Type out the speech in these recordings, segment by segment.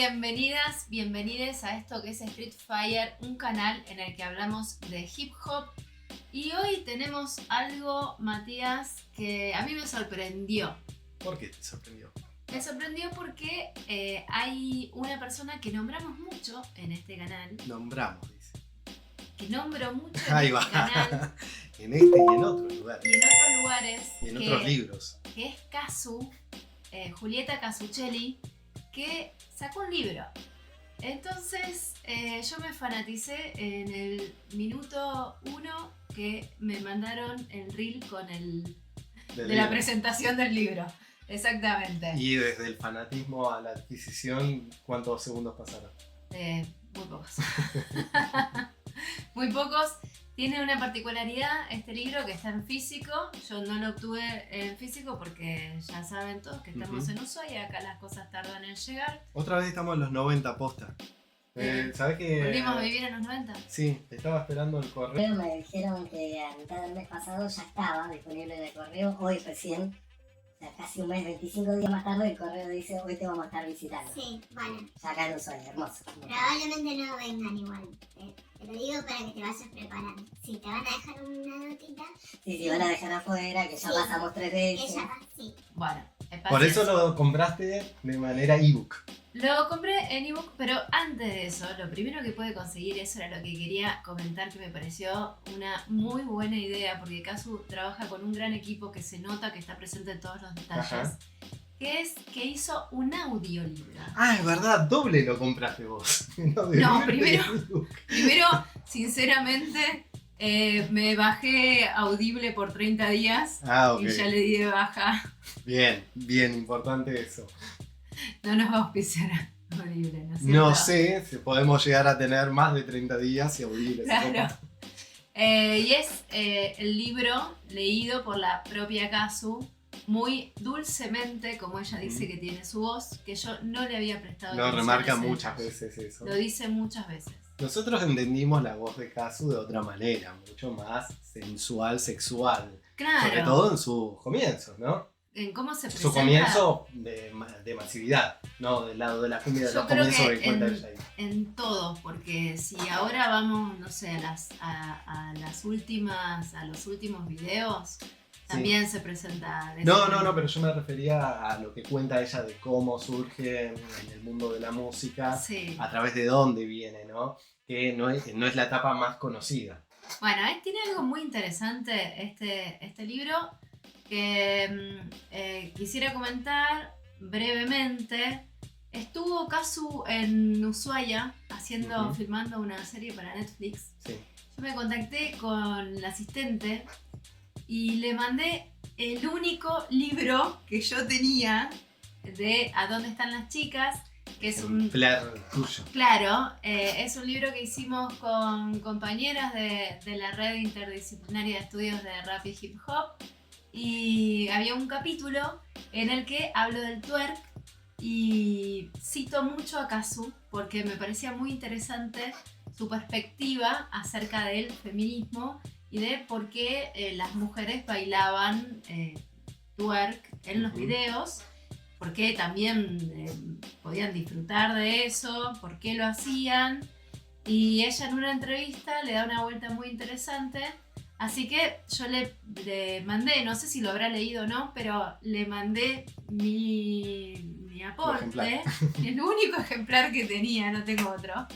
Bienvenidas, bienvenides a esto que es Street Fire, un canal en el que hablamos de hip hop. Y hoy tenemos algo, Matías, que a mí me sorprendió. ¿Por qué te sorprendió? Me sorprendió porque hay una persona que nombramos mucho en este canal. Nombramos, dice. Que nombro mucho Ahí en va. este canal. En este y en otros lugares. Y en otros lugares. Y en otros libros. Que es Casu, Julieta Casuccelli, que sacó un libro. Entonces yo me fanaticé en el minuto 1 que me mandaron el reel con de la presentación del libro. Exactamente. Y desde el fanatismo a la adquisición, ¿cuántos segundos pasaron? Muy pocos. Muy pocos. Tiene una particularidad este libro que está en físico. Yo no lo obtuve en físico porque ya saben todos que estamos en Ushuaia y acá las cosas tardan en llegar. Otra vez estamos en los 90 posta. ¿Sabes qué? ¿Volvimos a vivir en los 90? Sí, estaba esperando el correo. Me dijeron que a mitad del mes pasado ya estaba disponible en el correo. Hoy recién, o sea, casi un mes, 25 días más tarde, el correo dice: hoy te vamos a estar visitando. Sí, bueno. Ya acá en Ushuaia, hermoso. Probablemente no vengan igual. Te lo digo para que te vayas preparando. Si te van a dejar una notita. Sí, van a dejar afuera, que ya pasamos 3 veces. Ella va, sí. Bueno, Por eso lo compraste de manera ebook. Lo compré en ebook, pero antes de eso, lo primero que pude conseguir, eso era lo que quería comentar, que me pareció una muy buena idea, porque Casu trabaja con un gran equipo que se nota que está presente en todos los detalles. Ajá. Que es que hizo un audiolibro. Ah, es verdad, doble lo compraste vos. No, primero, sinceramente, me bajé Audible por 30 días y ya le di de baja. Bien, importante eso. No nos va a auspiciar Audible, ¿no es cierto? No sé si podemos llegar a tener más de 30 días y Audible. Claro. Y es el libro leído por la propia Casu, muy dulcemente, como ella dice que tiene su voz, que yo no le había prestado atención. Lo remarca muchas veces eso. Lo dice muchas veces. Nosotros entendimos la voz de Casu de otra manera, mucho más sensual, sexual. Claro. Sobre todo en sus comienzos, ¿no? En cómo se presenta. Su comienzo de masividad, ¿no? Del lado de la cumbia de los comienzos que cuenta ella ahí. En todo, porque si ahora vamos, no sé, a los últimos videos, también se presenta. No, pero yo me refería a lo que cuenta ella de cómo surge en el mundo de la música, a través de dónde viene, ¿no? Que no es la etapa más conocida. Bueno, tiene algo muy interesante este libro que quisiera comentar brevemente. Estuvo Casu en Ushuaia filmando una serie para Netflix. Sí. Yo me contacté con la asistente y le mandé el único libro que yo tenía de ¿A dónde están las chicas? Que es un flair tuyo. Claro, es un libro que hicimos con compañeras de la red interdisciplinaria de estudios de rap y hip hop. Y había un capítulo en el que hablo del twerk y cito mucho a Casu porque me parecía muy interesante su perspectiva acerca del feminismo y de por qué las mujeres bailaban twerk en los videos, por qué también podían disfrutar de eso, por qué lo hacían. Y ella en una entrevista le da una vuelta muy interesante. Así que yo le mandé, no sé si lo habrá leído o no, pero le mandé mi aporte, el único ejemplar que tenía, no tengo otro.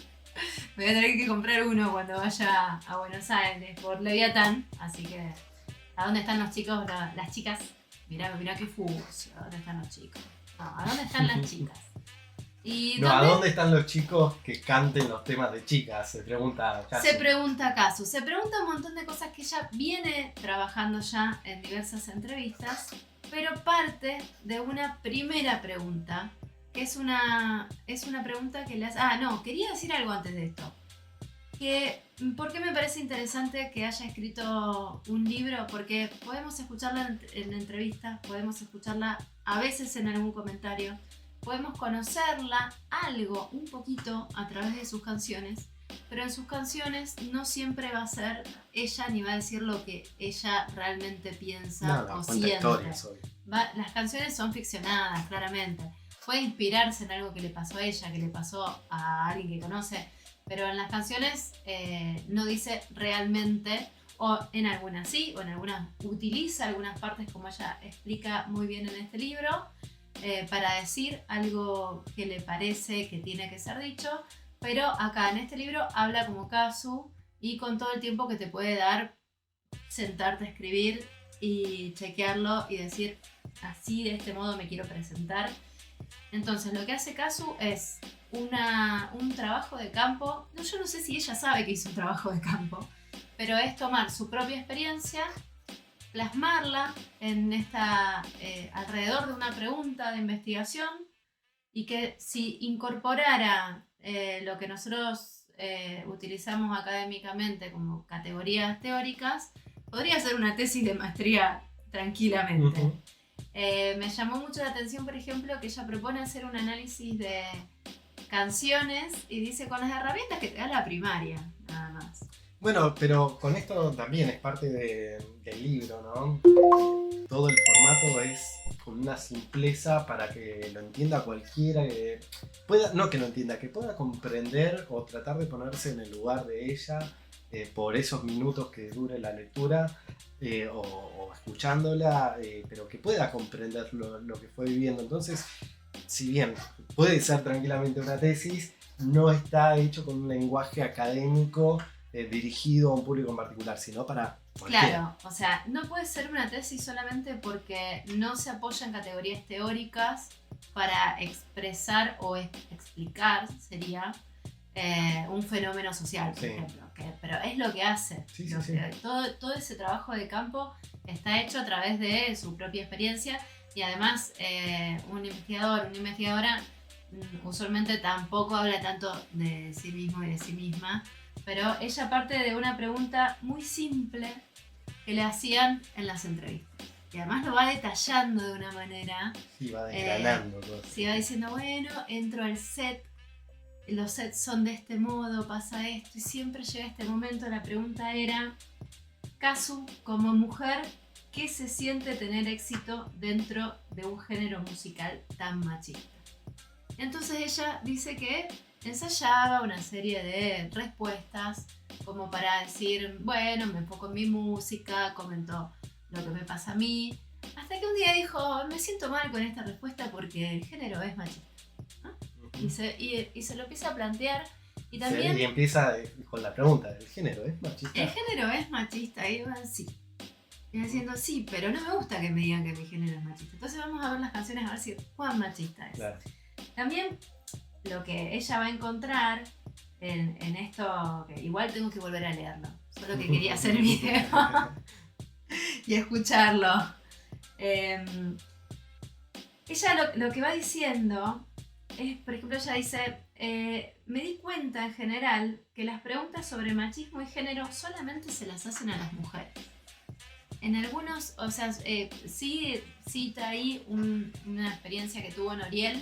Me voy a tener que comprar uno cuando vaya a Buenos Aires por Leviatán, así que ¿a dónde están los chicos? Las chicas, mirá qué fuso, ¿a dónde están los chicos? No, ¿a dónde están las chicas? ¿A dónde están los chicos que canten los temas de chicas? Se pregunta Casu. Se pregunta Casu. Se pregunta un montón de cosas que ella viene trabajando ya en diversas entrevistas, pero parte de una primera pregunta, que es una pregunta que le hace... quería decir algo antes de esto. ¿Por qué me parece interesante que haya escrito un libro? Porque podemos escucharla en entrevistas, podemos escucharla a veces en algún comentario, podemos conocerla algo, un poquito, a través de sus canciones, pero en sus canciones no siempre va a ser ella ni va a decir lo que ella realmente piensa o siente. Historias hoy. Las canciones son ficcionadas, claramente, puede inspirarse en algo que le pasó a ella, que le pasó a alguien que conoce, pero en las canciones no dice realmente, o en algunas sí, o en algunas utiliza algunas partes como ella explica muy bien en este libro, para decir algo que le parece que tiene que ser dicho, pero acá en este libro habla como Kazu y con todo el tiempo que te puede dar sentarte a escribir y chequearlo y decir así, de este modo me quiero presentar. Entonces lo que hace Kazu es un trabajo de campo. No, yo no sé si ella sabe que hizo un trabajo de campo, pero es tomar su propia experiencia, plasmarla en alrededor de una pregunta de investigación, y que si incorporara lo que nosotros utilizamos académicamente como categorías teóricas, podría ser una tesis de maestría tranquilamente. Uh-huh. Me llamó mucho la atención, por ejemplo, que ella propone hacer un análisis de canciones y dice con las herramientas que te da la primaria, nada más. Bueno, pero con esto también es parte del libro, ¿no? Todo el formato es con una simpleza para que lo entienda cualquiera, que pueda, no que lo entienda, que pueda comprender o tratar de ponerse en el lugar de ella por esos minutos que dure la lectura o escuchándola, pero que pueda comprender lo que fue viviendo. Entonces, si bien puede ser tranquilamente una tesis, no está hecho con un lenguaje académico dirigido a un público en particular, sino para cualquiera. Claro, o sea, no puede ser una tesis solamente porque no se apoya en categorías teóricas para expresar o explicar, sería, un fenómeno social, por ejemplo. Pero es lo que hace. Sí. Todo ese trabajo de campo está hecho a través de su propia experiencia, y además un investigador, una investigadora usualmente tampoco habla tanto de sí mismo y de sí misma, pero ella parte de una pregunta muy simple que le hacían en las entrevistas. Y además lo va detallando de una manera. Sí, va desgranando todo. Sí, va diciendo, bueno, entro al set, los sets son de este modo, pasa esto, y siempre llega este momento. La pregunta era, Kazu, como mujer, ¿qué se siente tener éxito dentro de un género musical tan machista? Entonces ella dice que ensayaba una serie de respuestas como para decir, bueno, me enfoco en mi música, comento lo que me pasa a mí, hasta que un día dijo, me siento mal con esta respuesta porque el género es machista, ¿no? Y se lo empieza a plantear, y también... Y empieza con la pregunta, ¿el género es machista? El género es machista, y van sí. Y diciendo, sí, pero no me gusta que me digan que mi género es machista. Entonces vamos a ver las canciones a ver si cuán machista es. Claro. También lo que ella va a encontrar en esto, que igual tengo que volver a leerlo, solo que quería hacer el video y escucharlo. Ella lo que va diciendo es, por ejemplo, ella dice, me di cuenta en general que las preguntas sobre machismo y género solamente se las hacen a las mujeres. En algunos, o sea, sí cita ahí una experiencia que tuvo Noriel,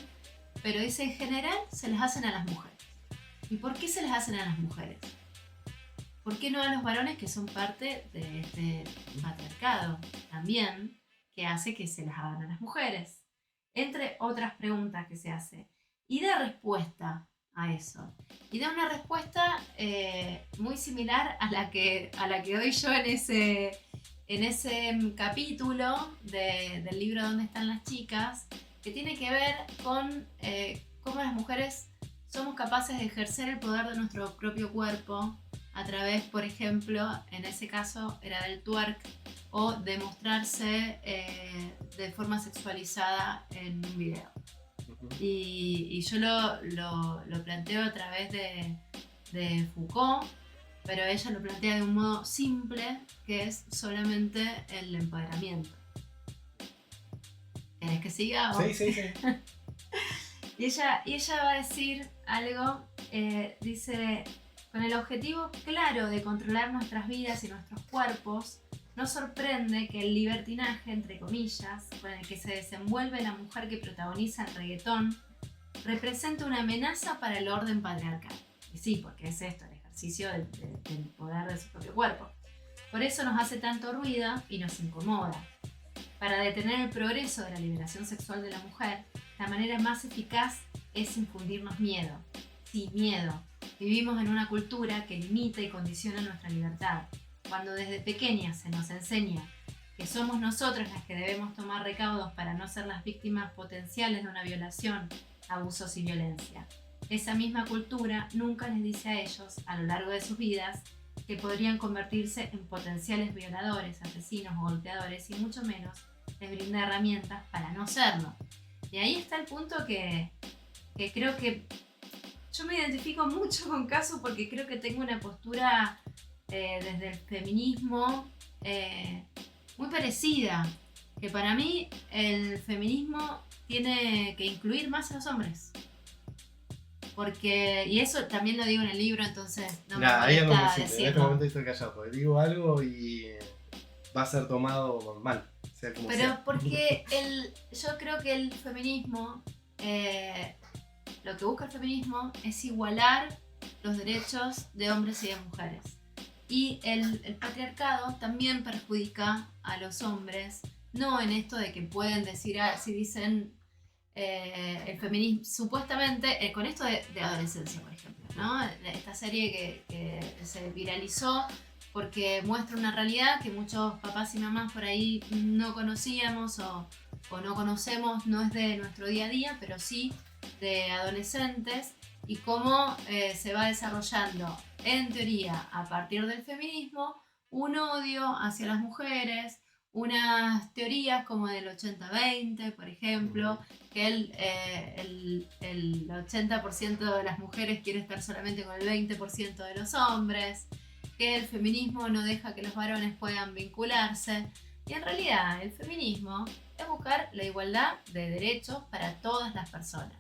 pero dice en general se las hacen a las mujeres. ¿Y por qué se las hacen a las mujeres? ¿Por qué no a los varones, que son parte de este patriarcado también, que hace que se las hagan a las mujeres? Entre otras preguntas que se hace. Y da respuesta a eso. Y da una respuesta muy similar a la que doy yo en ese capítulo del libro Dónde están las chicas, que tiene que ver con cómo las mujeres somos capaces de ejercer el poder de nuestro propio cuerpo a través, por ejemplo, en ese caso era del twerk, o de mostrarse de forma sexualizada en un video. Y yo lo planteo a través de Foucault, pero ella lo plantea de un modo simple, que es solamente el empoderamiento. ¿Querés que siga? Sí. Y ella va a decir algo, dice, con el objetivo claro de controlar nuestras vidas y nuestros cuerpos, nos sorprende que el libertinaje, entre comillas, con el que se desenvuelve la mujer que protagoniza el reggaetón, representa una amenaza para el orden patriarcal. Y sí, porque es esto, el ejercicio del poder de su propio cuerpo. Por eso nos hace tanto ruido y nos incomoda. Para detener el progreso de la liberación sexual de la mujer, la manera más eficaz es infundirnos miedo. Sí, miedo. Vivimos en una cultura que limita y condiciona nuestra libertad. Cuando desde pequeñas se nos enseña que somos nosotros las que debemos tomar recaudos para no ser las víctimas potenciales de una violación, abusos y violencia. Esa misma cultura nunca les dice a ellos, a lo largo de sus vidas, que podrían convertirse en potenciales violadores, asesinos o golpeadores, y mucho menos les brinda herramientas para no serlo. Y ahí está el punto que creo que yo me identifico mucho con Casu, porque creo que tengo una postura desde el feminismo muy parecida, que para mí el feminismo tiene que incluir más a los hombres. Porque, y eso también lo digo en el libro, entonces no me hay algo muy molesta simple. En este decirlo. momento estoy callado, porque digo algo y va a ser tomado mal, sea como Pero sea. porque yo creo que el feminismo, lo que busca el feminismo es igualar los derechos de hombres y de mujeres. Y el patriarcado también perjudica a los hombres, no en esto de que pueden decir, si dicen el feminismo, supuestamente, con esto de adolescencia, por ejemplo, ¿no? Esta serie que se viralizó porque muestra una realidad que muchos papás y mamás por ahí no conocíamos o no conocemos, no es de nuestro día a día, pero sí de adolescentes, y cómo se va desarrollando, en teoría, a partir del feminismo, un odio hacia las mujeres, unas teorías como del 80-20, por ejemplo, que el 80% de las mujeres quiere estar solamente con el 20% de los hombres, que el feminismo no deja que los varones puedan vincularse. Y en realidad el feminismo es buscar la igualdad de derechos para todas las personas.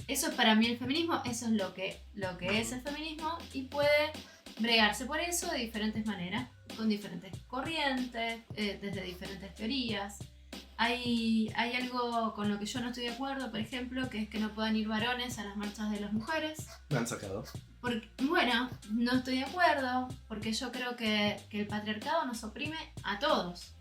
Eso es para mí el feminismo, eso es lo que es el feminismo, y puede bregarse por eso de diferentes maneras, con diferentes corrientes, desde diferentes teorías. Hay algo con lo que yo no estoy de acuerdo, por ejemplo, que es que no puedan ir varones a las marchas de las mujeres. Me han sacado. Bueno, no estoy de acuerdo, porque yo creo que el patriarcado nos oprime a todos,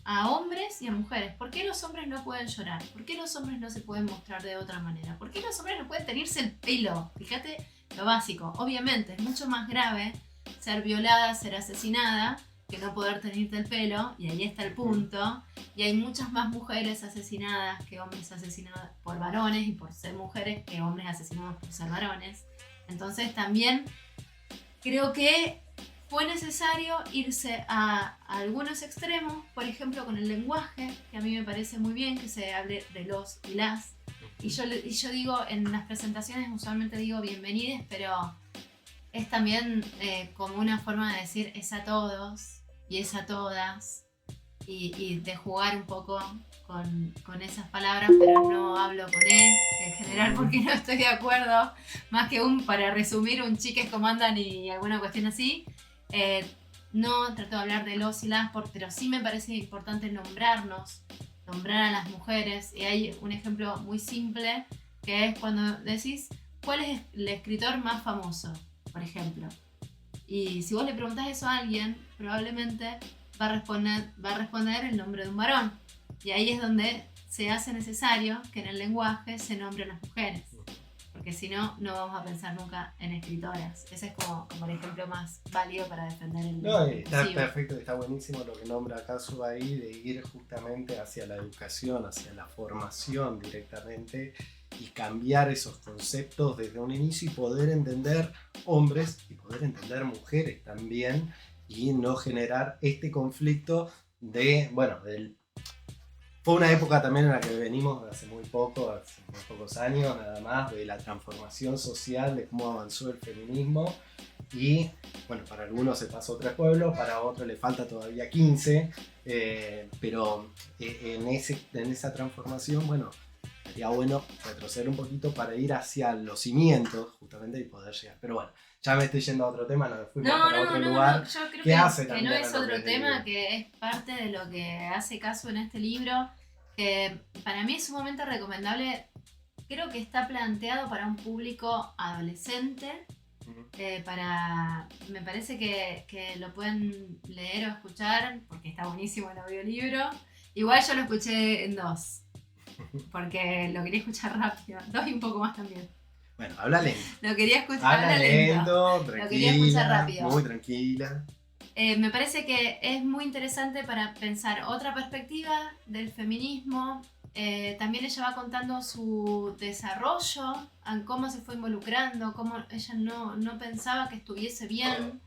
a hombres y a mujeres. ¿Por qué los hombres no pueden llorar? ¿Por qué los hombres no se pueden mostrar de otra manera? ¿Por qué los hombres no pueden teñirse el pelo? Fíjate lo básico. Obviamente es mucho más grave ser violada, ser asesinada, que no poder teñirte el pelo, y ahí está el punto. Y hay muchas más mujeres asesinadas que hombres asesinados por varones, y por ser mujeres que hombres asesinados por ser varones. Entonces también creo que fue necesario irse a algunos extremos, por ejemplo con el lenguaje, que a mí me parece muy bien que se hable de los y las. Y yo digo, en las presentaciones usualmente digo bienvenides, pero es también como una forma de decir es a todos y es a todas, y de jugar un poco con esas palabras, pero no hablo con él en general porque no estoy de acuerdo, más que para resumir un chiques como andan y alguna cuestión así. No trato de hablar de los y las, pero sí me parece importante nombrar a las mujeres. Y hay un ejemplo muy simple, que es cuando decís cuál es el escritor más famoso, por ejemplo. Y si vos le preguntás eso a alguien, probablemente va a responder el nombre de un varón. Y ahí es donde se hace necesario que en el lenguaje se nombre a las mujeres. Porque si no, no vamos a pensar nunca en escritoras. Ese es como el ejemplo más válido para defender el No, está inclusivo. perfecto, está buenísimo lo que nombra Casu ahí, de ir justamente hacia la educación, hacia la formación directamente, y cambiar esos conceptos desde un inicio y poder entender hombres y poder entender mujeres también, y no generar este conflicto fue una época también en la que venimos hace muy pocos años nada más, de la transformación social, de cómo avanzó el feminismo. Y bueno, para algunos se pasó 3 pueblos, para otros le falta todavía 15, pero en esa transformación, bueno, sería bueno retroceder un poquito para ir hacia los cimientos justamente y poder llegar. Pero bueno, ya me estoy yendo a otro tema, nos fuimos para otro lugar. Yo creo ¿Qué hace que también no es a lo otro que tema, digo? que es parte de lo que hace Casu en este libro, que para mí es sumamente recomendable. Creo que está planteado para un público adolescente. Me parece que lo pueden leer o escuchar porque está buenísimo el audiolibro. Igual yo lo escuché en 2. porque lo quería escuchar rápido. 2 y un poco más también. Bueno, habla lento. Lo quería escuchar Habla lento, Lo quería escuchar tranquila, rápido. muy tranquila. Me parece que es muy interesante para pensar otra perspectiva del feminismo. También ella va contando su desarrollo, en cómo se fue involucrando, cómo ella no pensaba que estuviese bien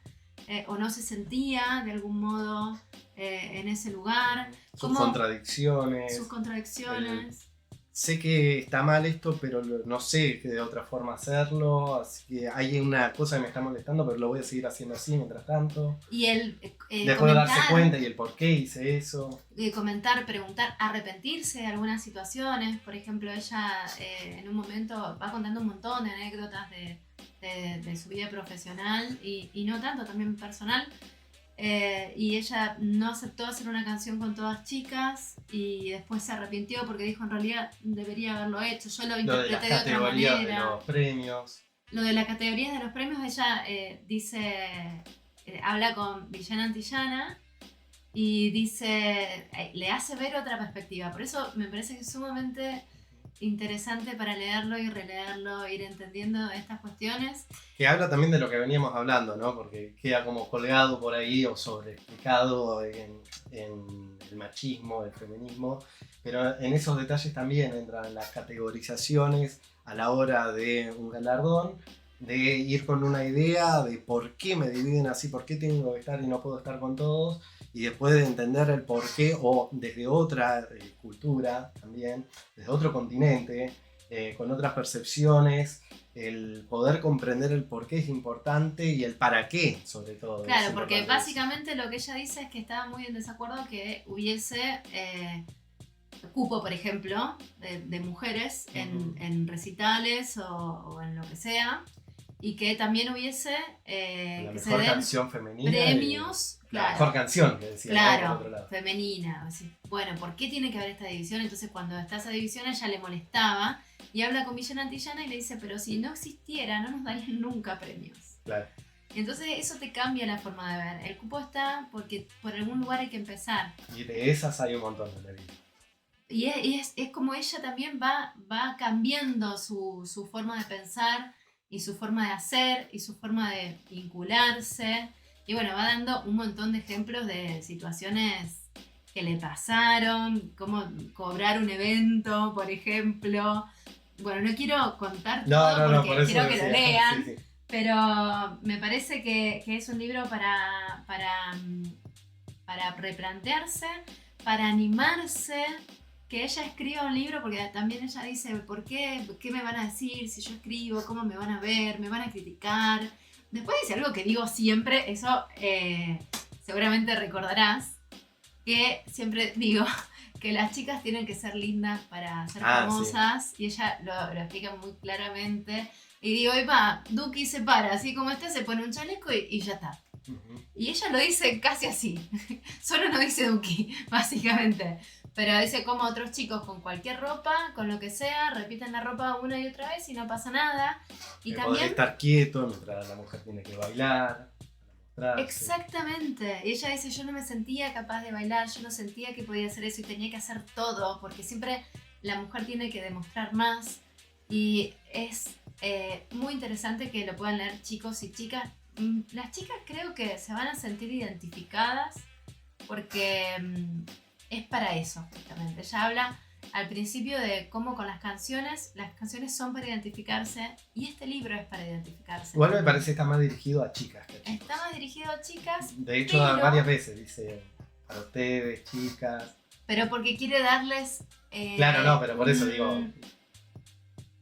o no se sentía de algún modo en ese lugar. Sus contradicciones. Sus contradicciones. Sé que está mal esto, pero no sé de otra forma hacerlo. Así que hay una cosa que me está molestando, pero lo voy a seguir haciendo así mientras tanto. Y el Después de darse cuenta y el por qué hice eso. Comentar, preguntar, arrepentirse de algunas situaciones. Por ejemplo, ella en un momento va contando un montón de anécdotas de su vida profesional y no tanto, también personal. Y ella no aceptó hacer una canción con todas chicas y después se arrepintió porque dijo en realidad debería haberlo hecho, yo lo interpreté de otra manera. De los premios. Lo de las categorías de los premios, ella habla con Villana Antillana y dice, le hace ver otra perspectiva, por eso me parece que es sumamente interesante para leerlo y releerlo, ir entendiendo estas cuestiones. Que habla también de lo que veníamos hablando, ¿no? Porque queda como colgado por ahí o sobreexplicado en el machismo, el feminismo, pero en esos detalles también entran las categorizaciones a la hora de un galardón, de ir con una idea de por qué me dividen así, por qué tengo que estar y no puedo estar con todos, y después de entender el por qué, o desde otra cultura también, desde otro continente, con otras percepciones, el poder comprender el por qué es importante y el para qué, sobre todo. Claro, porque básicamente lo que ella dice es que estaba muy en desacuerdo que hubiese cupo, por ejemplo, de mujeres en recitales o en lo que sea, y que también hubiese la que mejor se den canción femenina premios, la claro, mejor canción que decía, claro, por otro lado. femenina. Así, bueno, ¿por qué tiene que haber esta división? Entonces cuando está esa división ella le molestaba y habla con Villana Antillana y le dice, pero si no existiera no nos darían nunca premios. Claro. Entonces eso te cambia la forma de ver. El cupo está porque por algún lugar hay que empezar. Y de esas hay un montón en la vida. Y es como ella también va cambiando su forma de pensar y su forma de hacer y su forma de vincularse. Y bueno, va dando un montón de ejemplos de situaciones que le pasaron, como cobrar un evento, por ejemplo. Bueno, no quiero contar todo porque por quiero que lo lean, sí. pero me parece que es un libro para replantearse, para animarse, que ella escriba un libro, porque también ella dice, ¿por qué? ¿Qué me van a decir si yo escribo? ¿Cómo me van a ver? ¿Me van a criticar? Después dice algo que digo siempre, eso seguramente recordarás, que siempre digo que las chicas tienen que ser lindas para ser famosas, sí. Y ella lo explica muy claramente. Y digo, epa, Duki se para, así como está, se pone un chaleco y ya está. Uh-huh. Y ella lo dice casi así, solo no dice Duki, básicamente. Pero dice como otros chicos con cualquier ropa, con lo que sea, repiten la ropa una y otra vez y no pasa nada. Y que también poder estar quieto mientras la mujer tiene que bailar. Exactamente. Y ella dice, yo no me sentía capaz de bailar, yo no sentía que podía hacer eso y tenía que hacer todo, porque siempre la mujer tiene que demostrar más. Y es muy interesante que lo puedan leer chicos y chicas. Las chicas creo que se van a sentir identificadas porque es para eso, justamente. Ella habla al principio de cómo con las canciones son para identificarse y este libro es para identificarse. Igual me parece que está más dirigido a chicas que a chicos. Está más dirigido a chicas. De hecho, varias veces dice, para ustedes, chicas. Pero porque quiere darles... claro, no, pero por eso digo...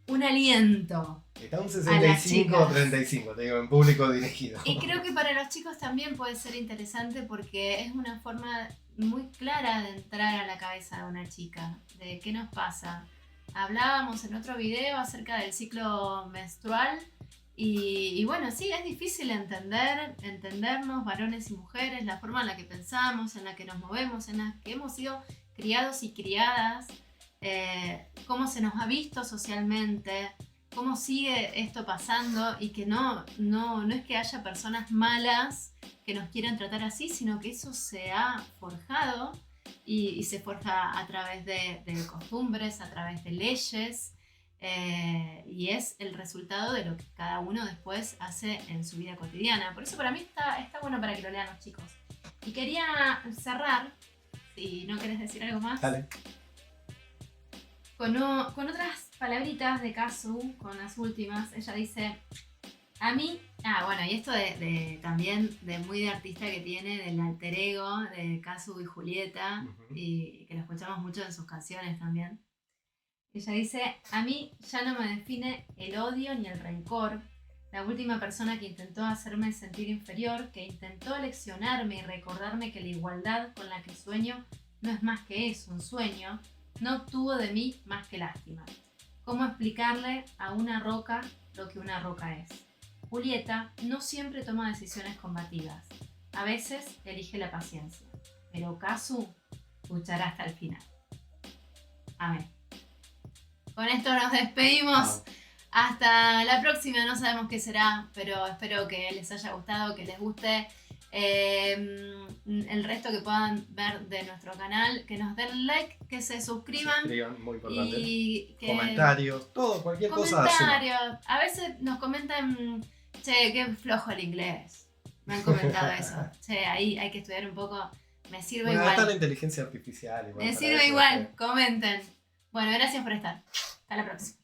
un aliento. Está un 65 o 35, te digo, en público dirigido. Y creo que para los chicos también puede ser interesante porque es una forma muy clara de entrar a la cabeza de una chica, de qué nos pasa. Hablábamos en otro video acerca del ciclo menstrual y bueno, sí, es difícil entendernos, varones y mujeres, la forma en la que pensamos, en la que nos movemos, en la que hemos sido criados y criadas, cómo se nos ha visto socialmente, cómo sigue esto pasando y que no es que haya personas malas que nos quieran tratar así, sino que eso se ha forjado y se forja a través de costumbres, a través de leyes, y es el resultado de lo que cada uno después hace en su vida cotidiana. Por eso para mí está bueno para que lo lean los chicos. Y quería cerrar, si no querés decir algo más, Dale. con otras palabritas de Kazu, con las últimas. Ella dice, a mí, bueno, y esto también de muy de artista que tiene, del alter ego de Kazu y Julieta, Ujú. y que lo escuchamos mucho en sus canciones también. Ella dice, a mí ya no me define el odio ni el rencor. La última persona que intentó hacerme sentir inferior, que intentó leccionarme y recordarme que la igualdad con la que sueño no es más que eso, un sueño, no obtuvo de mí más que lástima. ¿Cómo explicarle a una roca lo que una roca es? Julieta no siempre toma decisiones combativas. A veces elige la paciencia. Pero Kazu luchará hasta el final. Amén. Con esto nos despedimos. Hasta la próxima. No sabemos qué será, pero espero que les haya gustado, que les guste. El resto que puedan ver de nuestro canal, que nos den like, que se suscriban. Muy importante. Y que Comentarios, todo, cualquier cosa. comentarios. A veces nos comentan, che, qué flojo el inglés. Me han comentado eso. Che, ahí hay que estudiar un poco. Me sirve Bueno, igual. está la inteligencia artificial. Igual, Me para sirve eso, igual. Comenten. Bueno, gracias por estar. Hasta la próxima.